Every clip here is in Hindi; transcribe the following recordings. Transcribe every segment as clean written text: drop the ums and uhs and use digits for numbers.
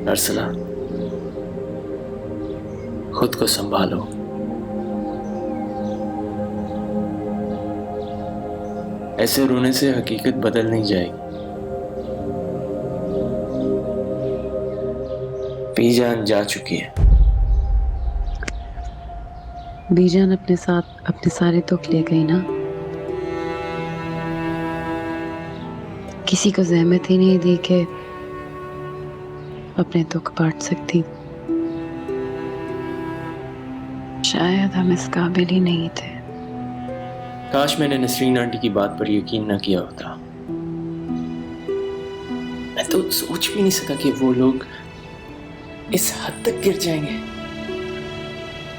अरसला, खुद को संभालो। ऐसे रोने से हकीकत बदल नहीं जाएगी। बीजान जा चुकी है। बीजान अपने साथ अपने सारे दुख ले गई ना। किसी को ज़हमत ही नहीं दी कि अपने दुख बांट सकती। शायद हम इस काबिल ही नहीं थे। काश मैंने नसरीन आंटी की बात पर यकीन न किया होता। मैं तो सोच भी नहीं सका कि वो लोग इस हद तक गिर जाएंगे।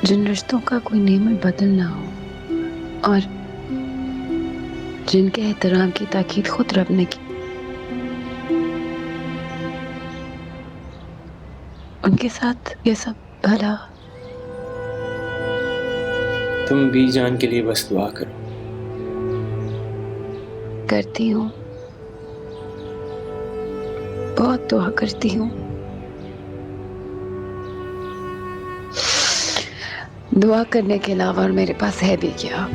जिन रिश्तों का कोई नेमत बदल ना हो और जिनके एहतराम की ताकीद खुद रब ने की, उनके साथ ये सब भला। तुम बीजान के लिए बस दुआ करो। करती हूँ, बहुत दुआ करती हूँ। दुआ करने के अलावा और मेरे पास है भी क्या?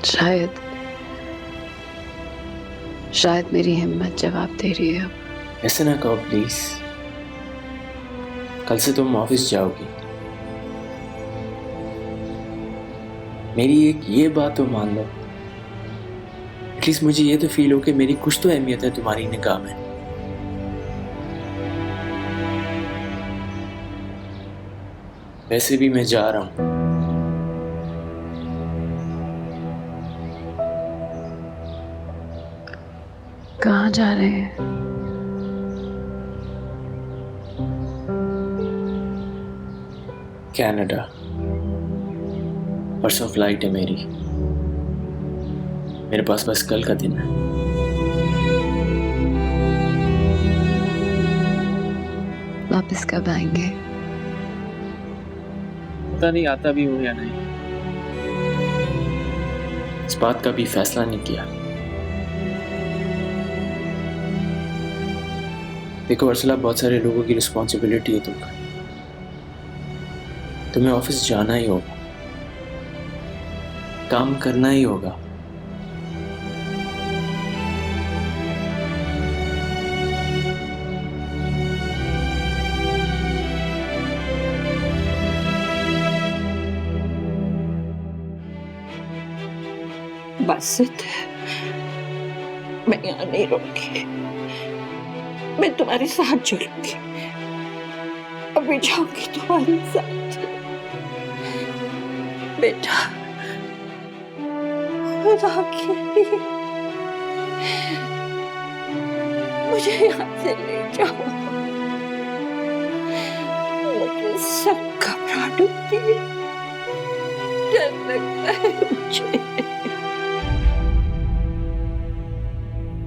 शायद शायद मेरी हिम्मत जवाब दे रही है। ऐसे ना कहो प्लीज। कल से तुम ऑफिस जाओगी। मेरी एक ये बात तो मान लो। एटलीस्ट मुझे ये तो फील हो कि मेरी कुछ तो अहमियत है तुम्हारी निगाह में। वैसे भी मैं जा रहा हूं। कहाँ जा रहे हैं? कनाडा। परसों फ्लाइट है मेरी। मेरे पास बस कल का दिन है। वापस कब आएंगे? पता नहीं आता भी हूं या नहीं। इस बात का भी फैसला नहीं किया। देखो अर्सला, बहुत सारे लोगों की रिस्पॉन्सिबिलिटी है तुमको। तुम्हें ऑफिस जाना ही होगा, काम करना ही होगा। बस मैं यहाँ नहीं रहूंगी। मैं तुम्हारे साथ चलूंगी। अभी जाऊंगी तुम्हारे साथ। बेटा, खुदा के लिए मुझे यहाँ से ले जाओ। मुझे सब घबराहट होती है, डर लगता है मुझे।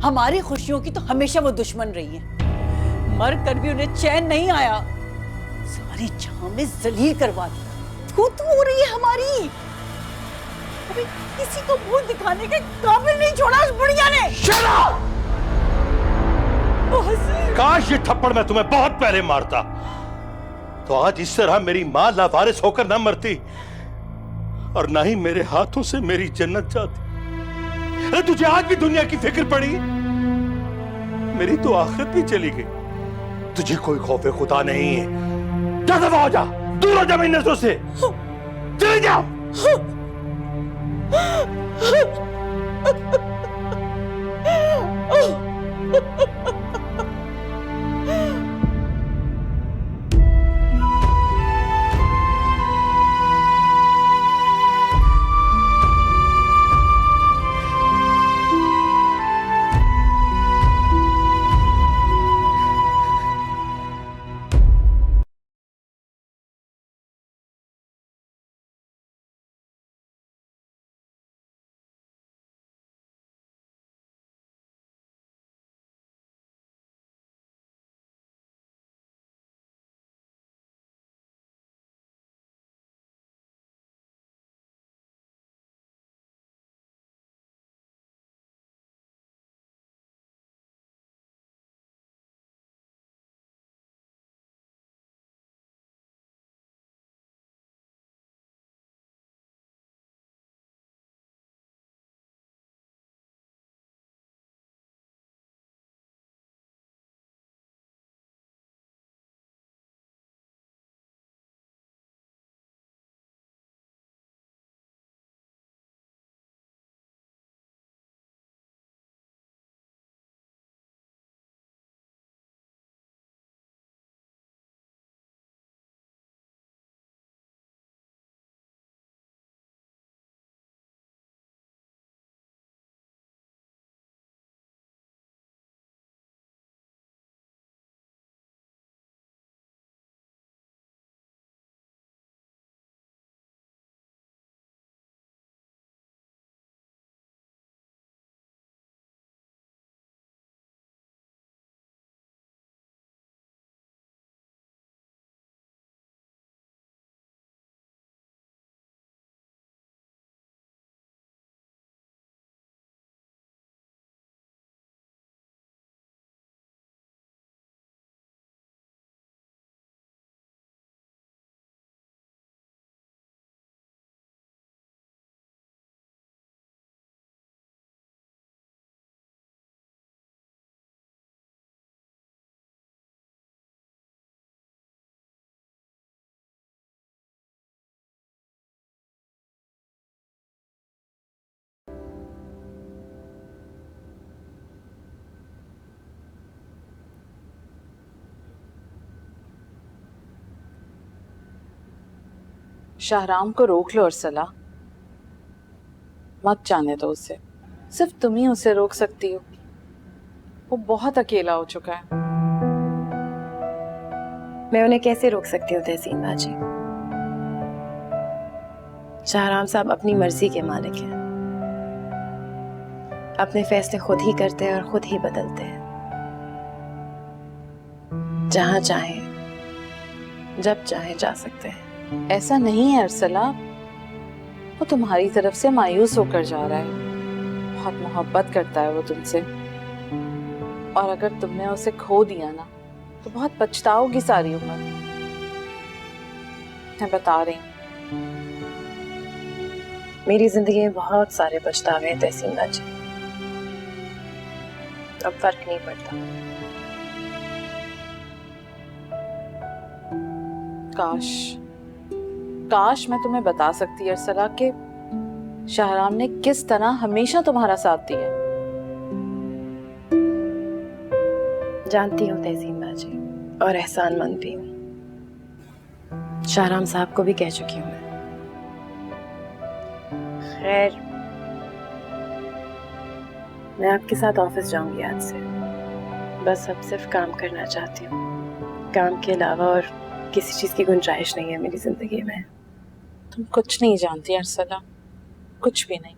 हमारी खुशियों की तो हमेशा वो दुश्मन रही है। मर कर भी उन्हें चैन नहीं आया। सारी जहां में जलील करवा दिया। तू हो रही है हमारी। अभी किसी को मुंह दिखाने के काबिल नहीं छोड़ा उस बुढ़िया ने। Shut up! काश ये थप्पड़ मैं तुम्हें बहुत पहले मारता, तो आज इस तरह मेरी मां लावारिस होकर न मरती और ना ही मेरे हाथों से मेरी जन्नत जाती। अरे तुझे आज भी दुनिया की फिक्र पड़ी? मेरी तो आखिरत भी चली गई। तुझे कोई खौफे खुदा नहीं है। जा दफा हो जा, दूर हो जा मेरी नजरों से। चले जाओ। शाहराम को रोक लो अर्सला, मत जाने दो उसे। सिर्फ तुम ही उसे रोक सकती हो। वो बहुत अकेला हो चुका है। मैं उन्हें कैसे रोक सकती हूँ तहसीन बाजी? शाहराम साहब अपनी मर्जी के मालिक हैं, अपने फैसले खुद ही करते हैं और खुद ही बदलते हैं। जहां चाहे जब चाहे जा सकते हैं। ऐसा नहीं है अर्सला, वो तुम्हारी तरफ से मायूस होकर जा रहा है। बहुत मोहब्बत करता है वो तुमसे, और अगर तुमने उसे खो दिया ना तो बहुत पछताओगी सारी उम्र। मैं बता रही हूँ। मेरी जिंदगी में बहुत सारे पछतावे हैं तहसीन बाजी, अब फर्क नहीं पड़ता। काश मैं तुम्हें बता सकती अर्सला कि शाहराम ने किस तरह हमेशा तुम्हारा साथ दिया। जानती हूँ तहसीन बाजी, और एहसानमंद भी हूँ। शाहराम साहब को भी कह चुकी हूँ मैं। खैर, मैं आपके साथ ऑफिस जाऊंगी आज से। बस अब सिर्फ काम करना चाहती हूँ। काम के अलावा और किसी चीज की गुंजाइश नहीं है मेरी जिंदगी में। तुम कुछ नहीं जानती अर्सला, कुछ भी नहीं।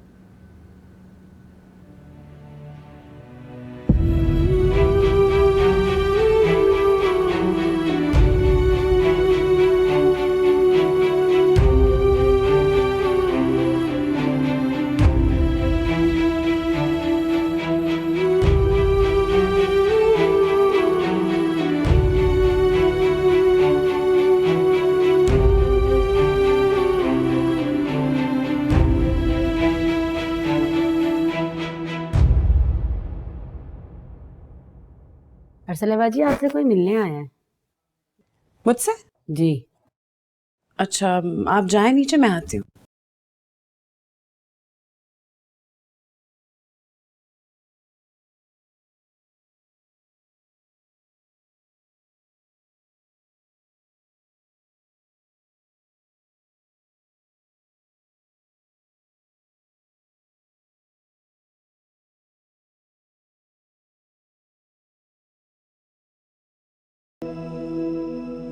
अर्सला बाजी, आपसे कोई मिलने आया है। मुझसे? जी। अच्छा, आप जाएं नीचे, मैं आती हूँ।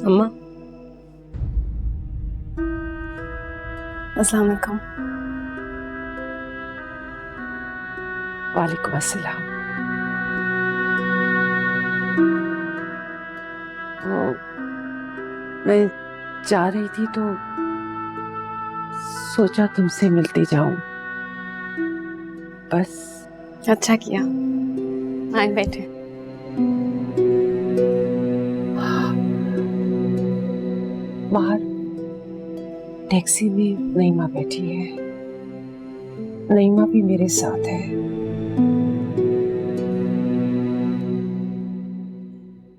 अम्मा, अस्सलाम वालेकुम। वालेकुम अस्सलाम। वो मैं जा रही थी तो सोचा तुमसे मिलती जाऊं। बस। अच्छा किया, आए बैठे। बाहर टैक्सी में नईमा बैठी है। नईमा भी मेरे साथ है।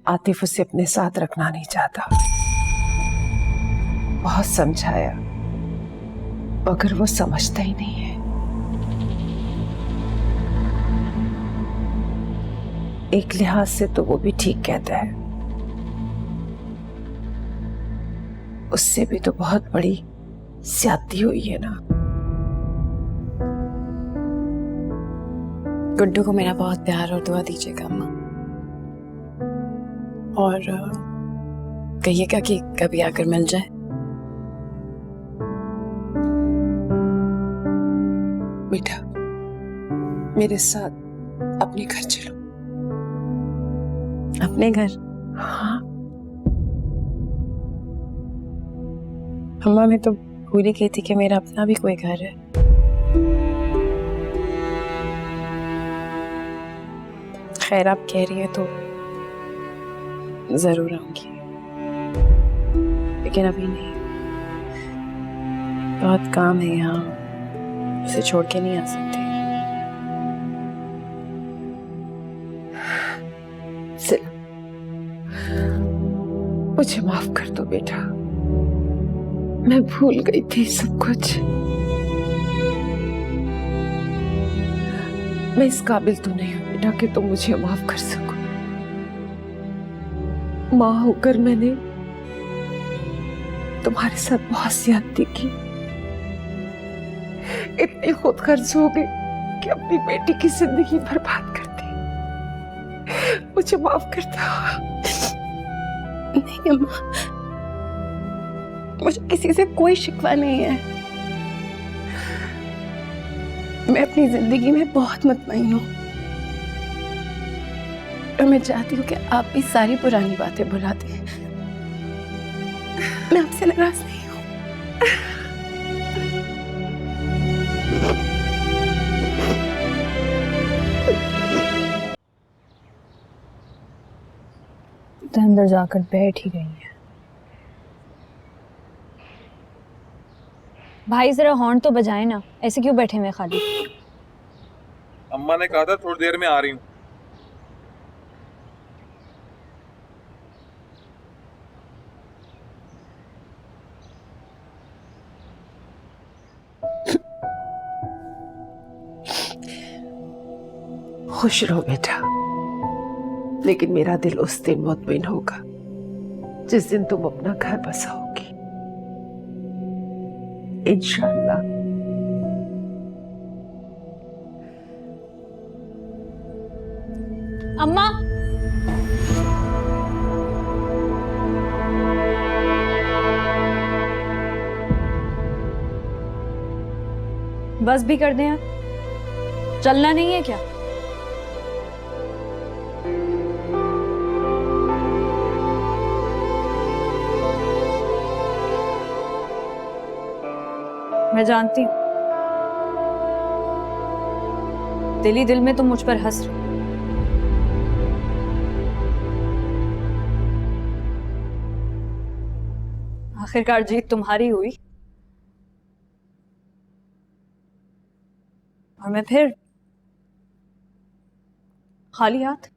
आतिफ उसे अपने साथ रखना नहीं चाहता। बहुत समझाया मगर वो समझता ही नहीं है। एक लिहाज से तो वो भी ठीक कहता है। उससे भी तो बहुत बड़ी ज्यादती हुई है ना। गुड्डू को मेरा बहुत प्यार और दुआ दीजिएगा अम्मा। और कहिएगा कि कभी आकर मिल जाए। बेटा, मेरे साथ अपने घर चलो। अपने घर? हाँ। अम्मा, मैं तो भूल ही गई थी कि मेरा अपना भी कोई घर है। खैर, आप कह रही है तो जरूर आऊंगी, लेकिन अभी नहीं। बहुत काम है यहाँ, उसे छोड़ के नहीं आ सकती। मुझे माफ कर दो बेटा, मैं भूल गई थी सब कुछ। मैं इस काबिल तो नहीं हूं बेटा कि तुम मुझे माफ कर सको। माँ होकर मैंने तुम्हारे साथ बहुत ज्यादती की, इतनी खुदगर्ज हो गई कि अपनी बेटी की जिंदगी बर्बाद कर दी। मुझे माफ करता। नहीं अम्मा, मुझे किसी से कोई शिकवा नहीं है। मैं अपनी जिंदगी में बहुत मुतमईन हूँ और मैं चाहती हूँ कि आप भी सारी पुरानी बातें भुला दें। मैं आपसे नाराज नहीं हूँ। तो अंदर जाकर बैठ ही गई है। भाई जरा हॉर्न तो बजाए ना, ऐसे क्यों बैठे हुए खाली? अम्मा ने कहा था थोड़ी देर में आ रही हूँ। खुश रहो बेटा, लेकिन मेरा दिल उस दिन मुतमिन होगा जिस दिन तुम अपना घर बसाओगी, इंशाअल्लाह। अम्मा, बस भी कर दें आप? चलना नहीं है क्या? मैं जानती हूं दिल ही दिल में तुम मुझ पर हंस रहे हो। आखिरकार जीत तुम्हारी हुई और मैं फिर खाली हाथ।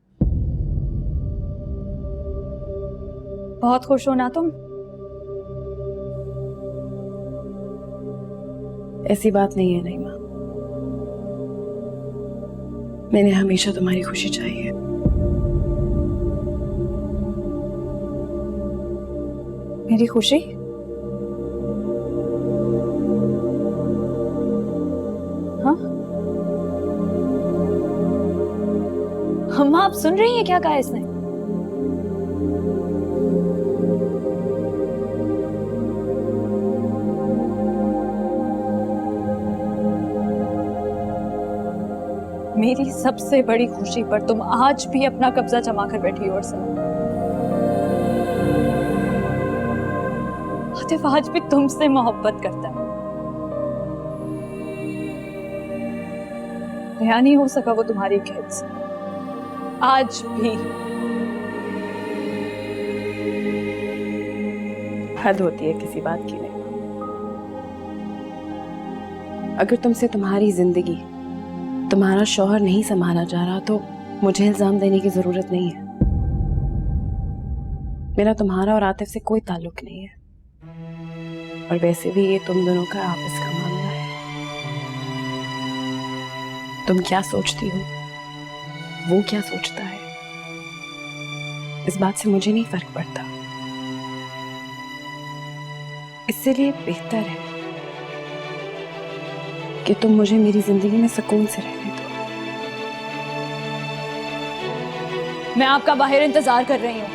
बहुत खुश हो ना तुम? ऐसी बात नहीं है नईमा, मैंने हमेशा तुम्हारी खुशी चाही है। मेरी खुशी? हाँ? अम्मा, आप सुन रही हैं क्या कहा इसने? मेरी सबसे बड़ी खुशी पर तुम आज भी अपना कब्जा जमा कर बैठी हो। और आतिफ आज भी तुमसे मोहब्बत करता है। रिहा नहीं हो सका वो तुम्हारी कैद से आज भी। हद होती है किसी बात की नहीं। अगर तुमसे तुम्हारी जिंदगी, तुम्हारा शौहर नहीं संभाला जा रहा तो मुझे इल्जाम देने की जरूरत नहीं है। मेरा तुम्हारा और आतिफ से कोई ताल्लुक नहीं है, और वैसे भी ये तुम दोनों का आपस का मामला है। तुम क्या सोचती हो, वो क्या सोचता है, इस बात से मुझे नहीं फर्क पड़ता। इसलिए बेहतर है कि तुम मुझे मेरी जिंदगी में सुकून से रहने दो। मैं आपका बाहर इंतजार कर रही हूँ।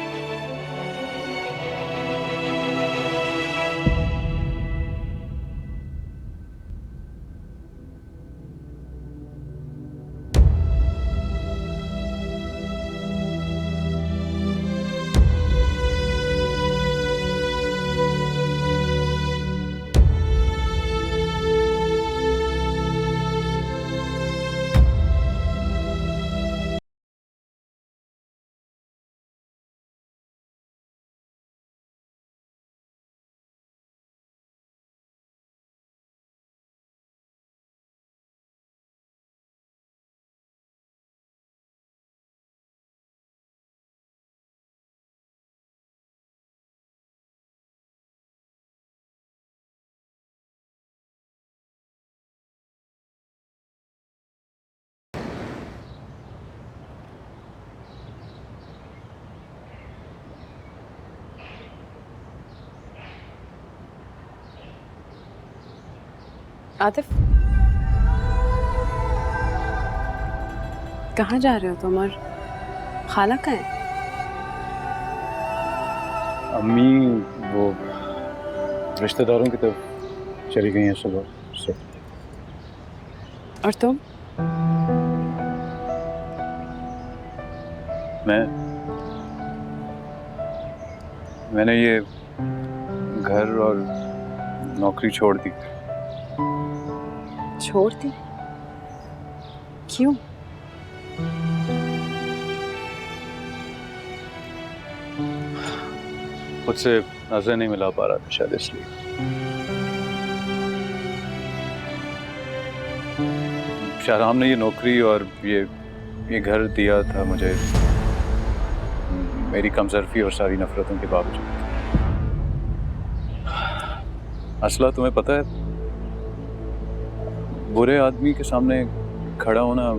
आतिफ, कहाँ जा रहे हो तुम और खाला कहाँ है? अम्मी वो रिश्तेदारों की तरफ चली गई हैं सुबह से। और तुम? मैंने ये घर और नौकरी छोड़ दी। छोड़ दी? क्यों? खुद से नजर नहीं मिला पा रहा था शायद इसलिए। शाहराम ने ये नौकरी और ये घर दिया था मुझे मेरी कमजोरी और सारी नफरतों के बावजूद। असला तुम्हें पता है, बुरे आदमी के सामने खड़ा होना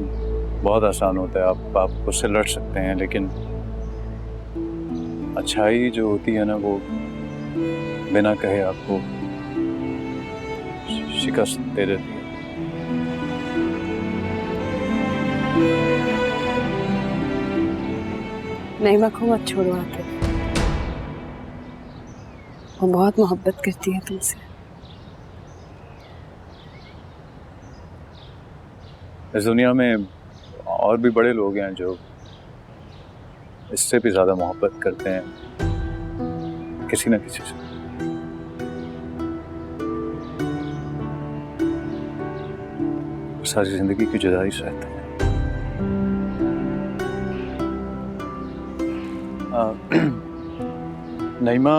बहुत आसान होता है। आप उससे लड़ सकते हैं, लेकिन अच्छाई जो होती है ना, वो बिना कहे आपको शिकस्त दे देती है। नईमा को मत छोड़ो आतिफ, वो बहुत मोहब्बत करती है तुमसे। इस दुनिया में और भी बड़े लोग हैं जो इससे भी ज्यादा मोहब्बत करते हैं किसी न किसी से। सारी जिंदगी की जुदाई सहते हैं। नईमा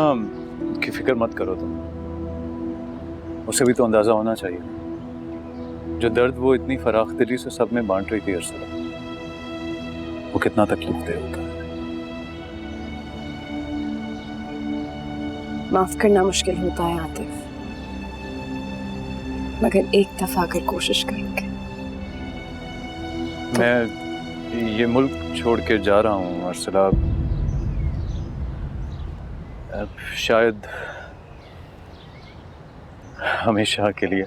की फिक्र मत करो तुम, उसे भी तो अंदाजा होना चाहिए जो दर्द वो इतनी फराख दिली से सब में बांट रही थी अरसला, वो कितना तकलीफ दे होता है। माफ करना मुश्किल होता है आतिफ, मगर एक दफा अगर कोशिश करोगे। मैं ये मुल्क छोड़ के जा रहा हूँ अरसला, शायद हमेशा के लिए।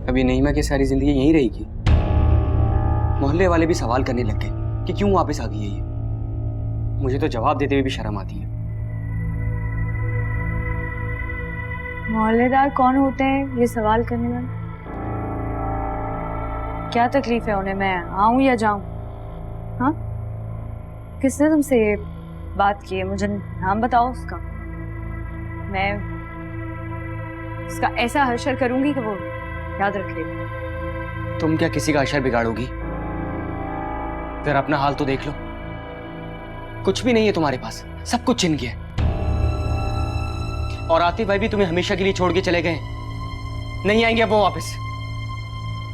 अभी नईमा की सारी जिंदगी यहीं रहेगी। मोहल्ले वाले भी सवाल करने लग गए कि क्यों वापस आ गई है ये। मुझे तो जवाब देते हुए भी शर्म आती है। मोहल्लेदार कौन होते हैं ये सवाल करने वाले? क्या तकलीफ है उन्हें मैं आऊं या जाऊं? हाँ, किसने तुमसे ये बात की है? मुझे नाम बताओ उसका। मैं उसका ऐसा हशर करूंगी कि वो याद रखेगा। तुम क्या किसी का अशर बिगाड़ोगी? जरा अपना हाल तो देख लो, कुछ भी नहीं है तुम्हारे पास, सब कुछ छिन गया। और आतिफ भाई भी तुम्हें हमेशा के लिए छोड़ के चले गए, नहीं आएंगे अब वो वापस।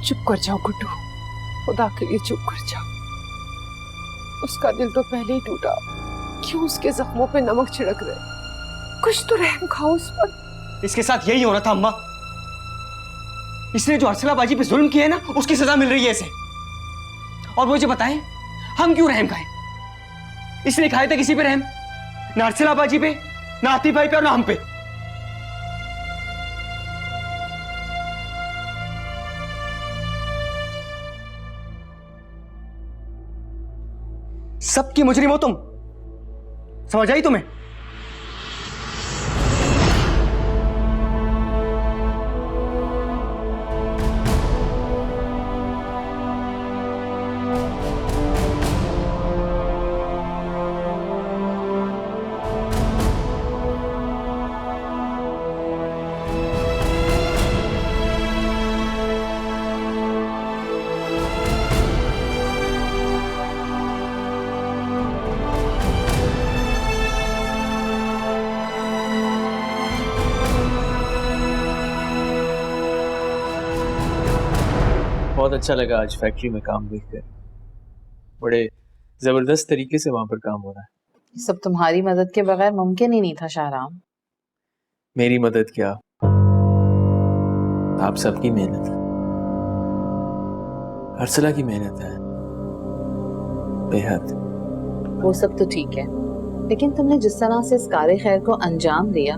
चुप कर जाओ गुड्डू, खुदा के लिए चुप कर जाओ। उसका दिल तो पहले ही टूटा, क्यों उसके जख्मों पे नमक छिड़क रहे? कुछ तो रहम खाओ उस पर। इसके साथ यही हो रहा था अम्मा। इसने जो अरसला बाजी पे जुल्म किया है ना, उसकी सजा मिल रही है इसे। और मुझे बताएं, हम क्यों रहम खाएं? इसने खाया था किसी पे रहम? ना अरसला बाजी पे, ना आतिफ भाई पे और ना हम पे। सबकी मुजरिम हो तुम। समझ आई तुम्हें? बहुत अच्छा लगा आज फैक्ट्री में काम देखकर। बड़े जबरदस्त तरीके से वहां पर काम हो रहा है। सब तुम्हारी मदद के बगैर मुमकिन ही नहीं था शाहराम। मेरी मदद क्या, आप सबकी मेहनत है, अर्सला की मेहनत है बेहद। वो सब तो ठीक है, लेकिन तुमने जिस तरह से इस कार्य खैर को अंजाम दिया,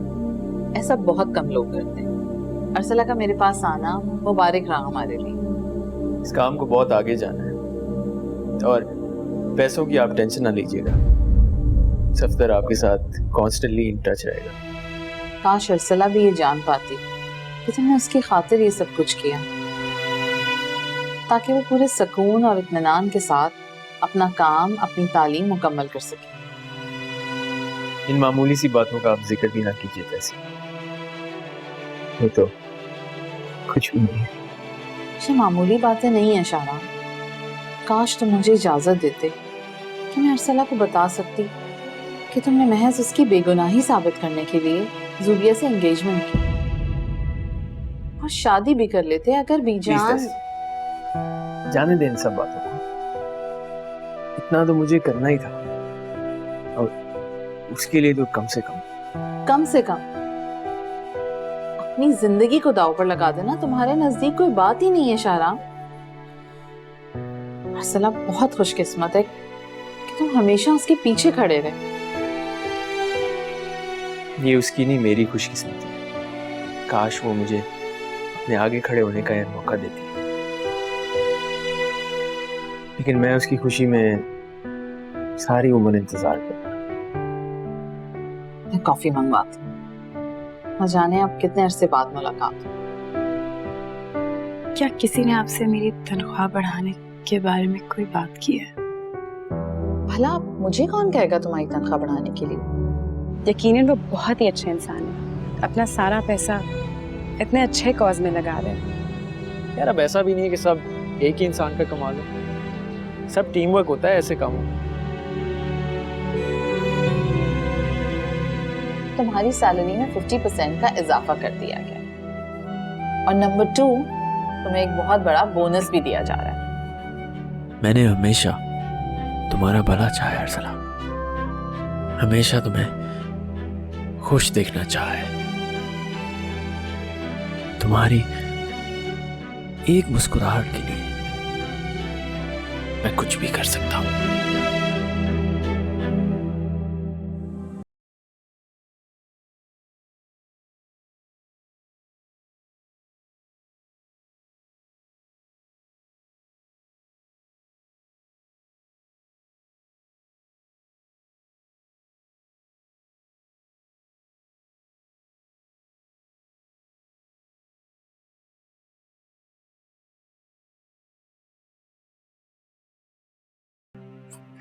ऐसा बहुत कम लोग करते हैं। अर्सला का मेरे पास आना मुबारक रहा हमारे लिए। इस काम को बहुत आगे जाना है और पैसों की आप टेंशन ना लीजिएगा। सफ्दर आपके साथ कॉन्स्टेंटली इन टच रहेगा। काश अर्सला भी ये जान पाती कि तुमने उसकी खातिर ये सब कुछ किया, ताकि वो पूरे सुकून और इत्मीनान के साथ अपना काम, अपनी तालीम मुकम्मल कर सके। इन मामूली सी बातों का आप जिक्र भी ना कीजिए तैसी, वो तो कुछ भी नहीं है। ये मामूली बातें नहीं है शाहराम। काश तुम मुझे इजाजत देते कि मैं अर्सला को बता सकती कि तुमने महज उसकी बेगुनाही साबित करने के लिए जूबिया से एंगेजमेंट की और शादी भी कर लेते अगर बीजान। जाने दें इन सब बातों को, इतना तो मुझे करना ही था और उसके लिए तो कम से कम अपनी जिंदगी को दांव पर लगा देना तुम्हारे नजदीक कोई बात ही नहीं है शाहराम। अर्सला बहुत खुशकिस्मत है कि तुम हमेशा उसके पीछे खड़े रहे। ये उसकी नहीं, मेरी खुशकिस्मती है। काश वो मुझे अपने आगे खड़े होने का यह मौका देती, लेकिन मैं उसकी खुशी में सारी उम्र इंतजार करता। मैं कॉफी मंगवाती हूँ, न जाने अब कितने अरसे बाद मुलाकात। क्या किसी ने आपसे मेरी तनख्वाह बढ़ाने के बारे में कोई बात की है? भला मुझे कौन कहेगा तुम्हारी तनख्वाह बढ़ाने के लिए? यकीनन वो बहुत ही अच्छे इंसान है, अपना सारा पैसा इतने अच्छे कॉज में लगा रहे हैं। यार अब ऐसा भी नहीं है कि सब एक ही इंसान का कमाल है, सब टीम वर्क होता है ऐसे कामों में। तुम्हारी सैलरी में 50% का इजाफा कर दिया गया और नंबर 2, तुम्हें एक बहुत बड़ा बोनस भी दिया जा रहा है। मैंने हमेशा तुम्हारा भला चाहा है अर्सला, हमेशा तुम्हें खुश देखना चाहा है। तुम्हारी एक मुस्कुराहट के लिए मैं कुछ भी कर सकता हूं।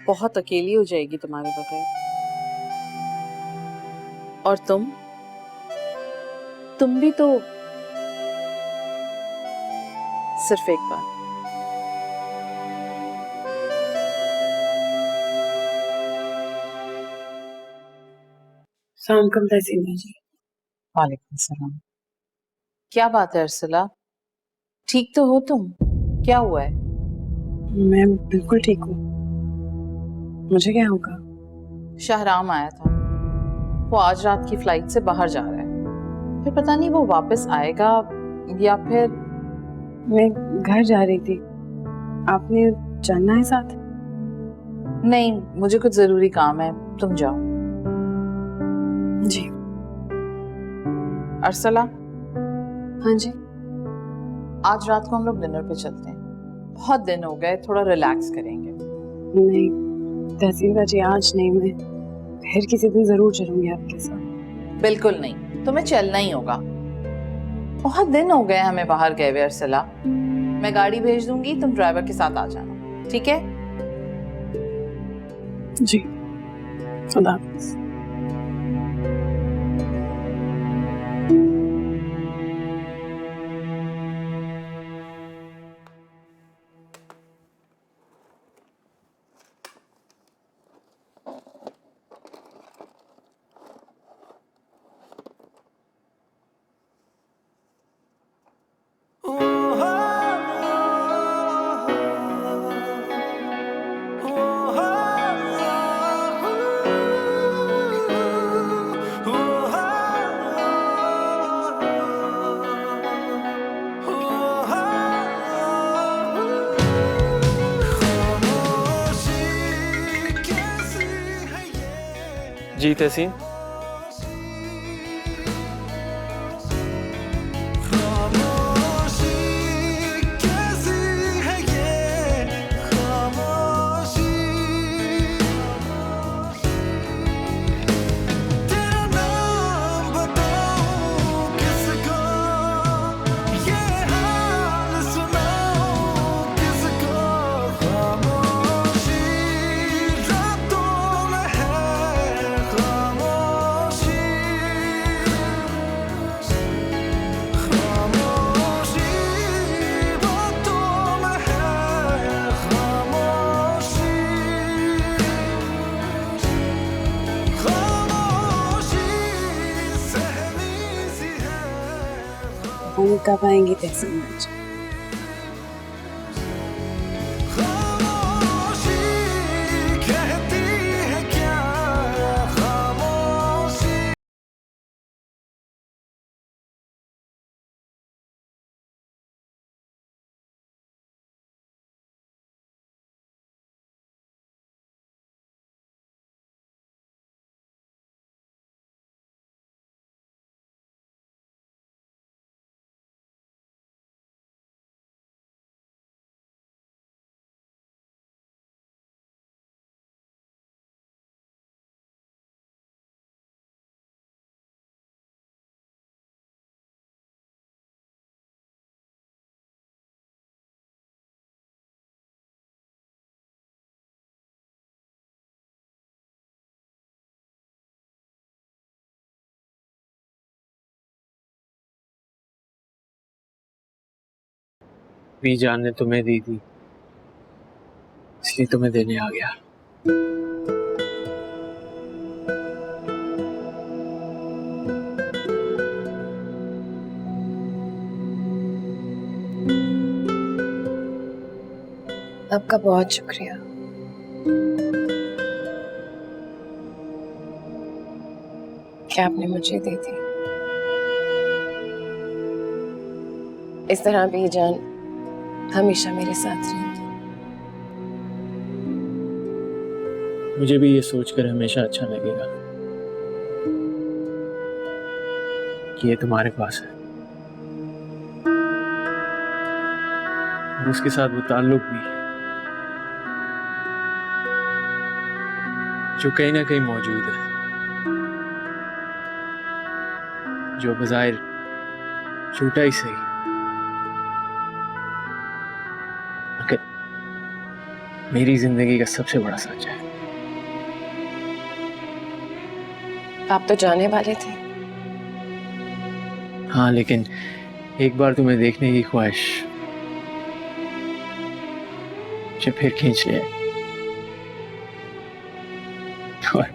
बहुत अकेली हो जाएगी तुम्हारे बगैर। और तुम भी तो सिर्फ एक बार। सलाम जी। वालेकुम सलाम। क्या बात है अर्सला, ठीक तो हो तुम? क्या हुआ है? मैं बिल्कुल ठीक हूँ, मुझे क्या होगा? शाहराम आया था, वो आज रात की फ्लाइट से बाहर जा रहा है, फिर पता नहीं वो वापस आएगा या फिर। मैं घर जा रही थी, आपने जाना है साथ? नहीं, मुझे कुछ जरूरी काम है, तुम जाओ। जी। अर्सला। हाँ जी। आज रात को हम लोग डिनर पे चलते हैं, बहुत दिन हो गए, थोड़ा रिलैक्स करेंगे। नहीं, तहसील बाजी आज नहीं, मैं फिर किसी दिन जरूर चलूंगी आपके साथ। बिल्कुल नहीं, तुम्हें चलना ही होगा। बहुत दिन हो गए हमें बाहर गए हुए अर्सला। मैं गाड़ी भेज दूंगी, तुम ड्राइवर के साथ आ जाना, ठीक है? जी, खुदा हाफिज़। जी तहसीन, हम कब आएंगी तहसील बाजी? भी जान ने तुम्हें दी थी, इसलिए तुम्हें देने आ गया। आपका बहुत शुक्रिया। कि आपने मुझे दी थी। इस तरह भी जान हमेशा मेरे साथ रहेंगी। मुझे भी ये सोचकर हमेशा अच्छा लगेगा कि ये तुम्हारे पास है, और उसके साथ वो ताल्लुक भी जो कहीं ना कहीं मौजूद है, जो बज़ाहिर छोटा ही सही मगर मेरी जिंदगी का सबसे बड़ा सच है। आप तो जाने वाले थे। हाँ, लेकिन एक बार तुम्हें देखने की ख्वाहिश मुझे फिर खींच लिया और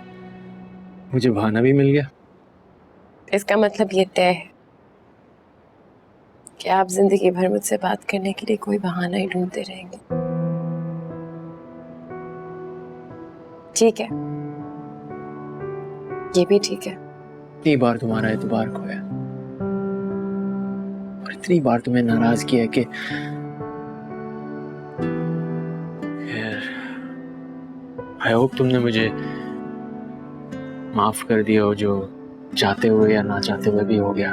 मुझे बहाना भी मिल गया। इसका मतलब ये तय है कि आप जिंदगी भर मुझसे बात करने के लिए कोई बहाना ही ढूंढते रहेंगे। ठीक है, ये भी ठीक है। इतनी बार तुम्हारा एतबार खोया और इतनी बार तुम्हें नाराज किया कि आई होप तुमने मुझे माफ कर दिया हो, जो चाहते हुए या ना चाहते हुए भी हो गया।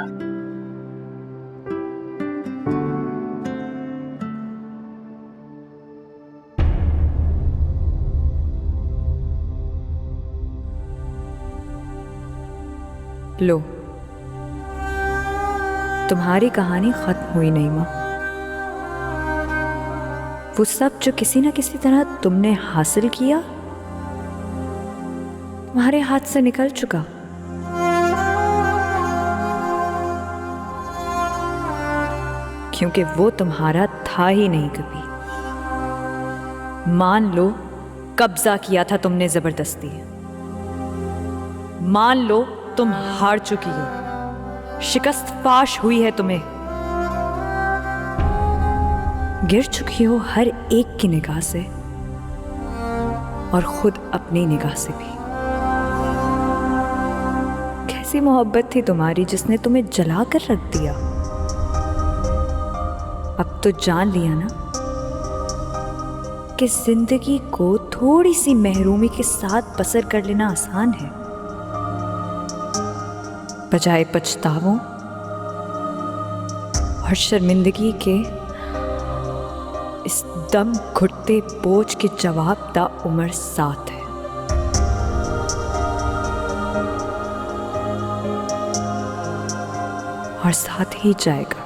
लो, तुम्हारी कहानी खत्म हुई नहीं माँ। वो सब जो किसी ना किसी तरह तुमने हासिल किया, तुम्हारे हाथ से निकल चुका। क्योंकि वो तुम्हारा था ही नहीं कभी। मान लो कब्जा किया था तुमने जबरदस्ती, मान लो तुम हार चुकी हो, शिकस्त फाश हुई है तुम्हें, गिर चुकी हो हर एक की निगाह से और खुद अपनी निगाह से भी। कैसी मोहब्बत थी तुम्हारी जिसने तुम्हें जला कर रख दिया। अब तो जान लिया ना कि जिंदगी को थोड़ी सी महरूमी के साथ बसर कर लेना आसान है, बजाय पछतावों और शर्मिंदगी के इस दम घुटते बोझ के जवाब दा उम्र साथ है। और साथ ही जाएगा।